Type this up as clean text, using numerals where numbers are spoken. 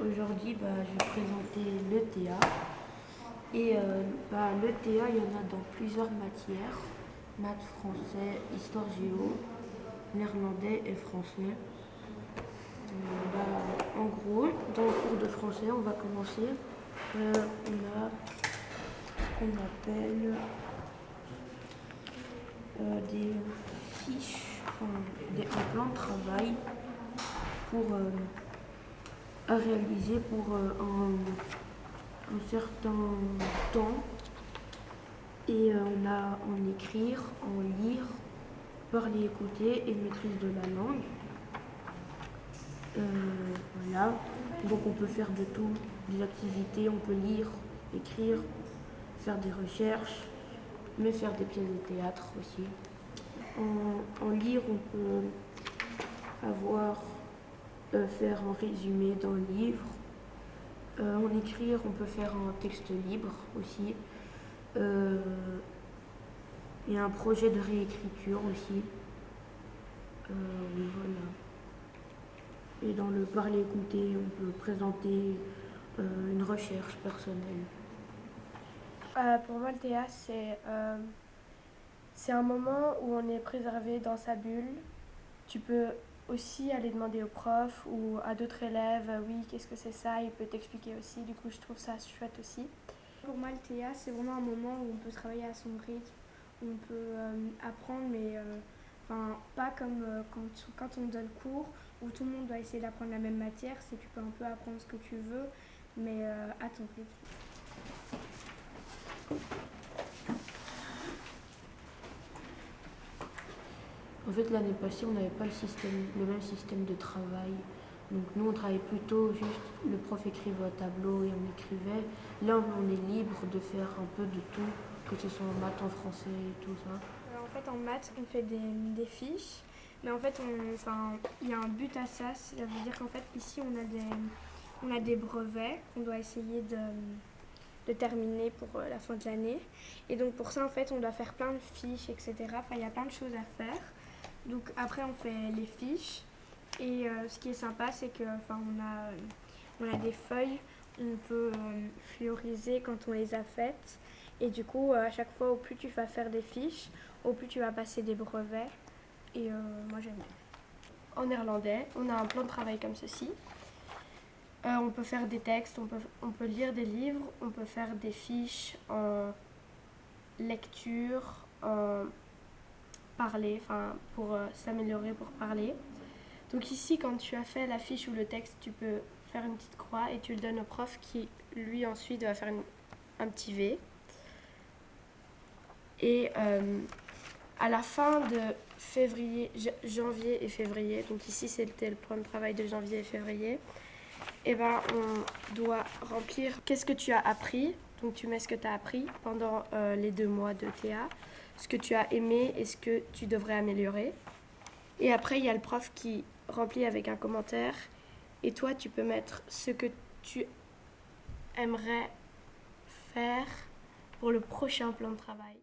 Aujourd'hui, je vais présenter l'ETA. Et l'ETA, il y en a dans plusieurs matières. Maths, français, histoire géo, néerlandais et français. En gros, dans le cours de français, on va commencer. On a ce qu'on appelle des fiches, un plan de travail pour à réaliser pour un certain temps. Et on a en écrire, en lire, parler, écouter et maîtrise de la langue. Voilà. Donc on peut faire de tout, des activités, on peut lire, écrire, faire des recherches, mais faire des pièces de théâtre aussi. En lire, on peut faire un résumé d'un livre. En écrire, on peut faire un texte libre aussi. Il y a un projet de réécriture aussi. Oui, voilà. Et dans le parler-écouter, on peut présenter une recherche personnelle. Pour moi, le théâtre, c'est un moment où on est préservé dans sa bulle. Tu peux aussi aller demander au prof ou à d'autres élèves, oui, qu'est-ce que c'est ça, il peut t'expliquer aussi. Du coup, je trouve ça chouette aussi. Pour moi, le théâtre, c'est vraiment un moment où on peut travailler à son rythme, où on peut apprendre, mais pas comme quand on donne cours, où tout le monde doit essayer d'apprendre la même matière. C'est tu peux un peu apprendre ce que tu veux, mais à ton rythme. En fait, l'année passée, on n'avait pas le même système de travail. Donc nous, on travaillait plutôt juste, le prof écrivait au tableau et on écrivait. Là, on est libre de faire un peu de tout, que ce soit en maths, en français et tout ça. En fait, en maths, on fait des fiches, mais en fait, il y a un but à ça. Ça veut dire qu'en fait, ici, on a des brevets qu'on doit essayer de terminer pour la fin de l'année. Et donc pour ça, en fait, on doit faire plein de fiches, etc. Enfin, il y a plein de choses à faire. Donc après, on fait les fiches. Et ce qui est sympa, c'est que on a des feuilles, on peut fleuriser quand on les a faites. Et du coup, à chaque fois, au plus tu vas faire des fiches, au plus tu vas passer des brevets. Et moi, j'aime bien. En néerlandais, on a un plan de travail comme ceci. On peut faire des textes, on peut lire des livres, on peut faire des fiches en lecture, en parler, pour s'améliorer pour parler. Donc ici, quand tu as fait la fiche ou le texte, tu peux faire une petite croix et tu le donnes au prof qui, lui, ensuite, va faire un petit V. Et à la fin de janvier et février, donc ici c'était le plan de travail de janvier et février, on doit remplir qu'est-ce que tu as appris. Donc tu mets ce que tu as appris pendant les 2 mois de TA, ce que tu as aimé et ce que tu devrais améliorer. Et après, il y a le prof qui remplit avec un commentaire. Et toi, tu peux mettre ce que tu aimerais faire pour le prochain plan de travail.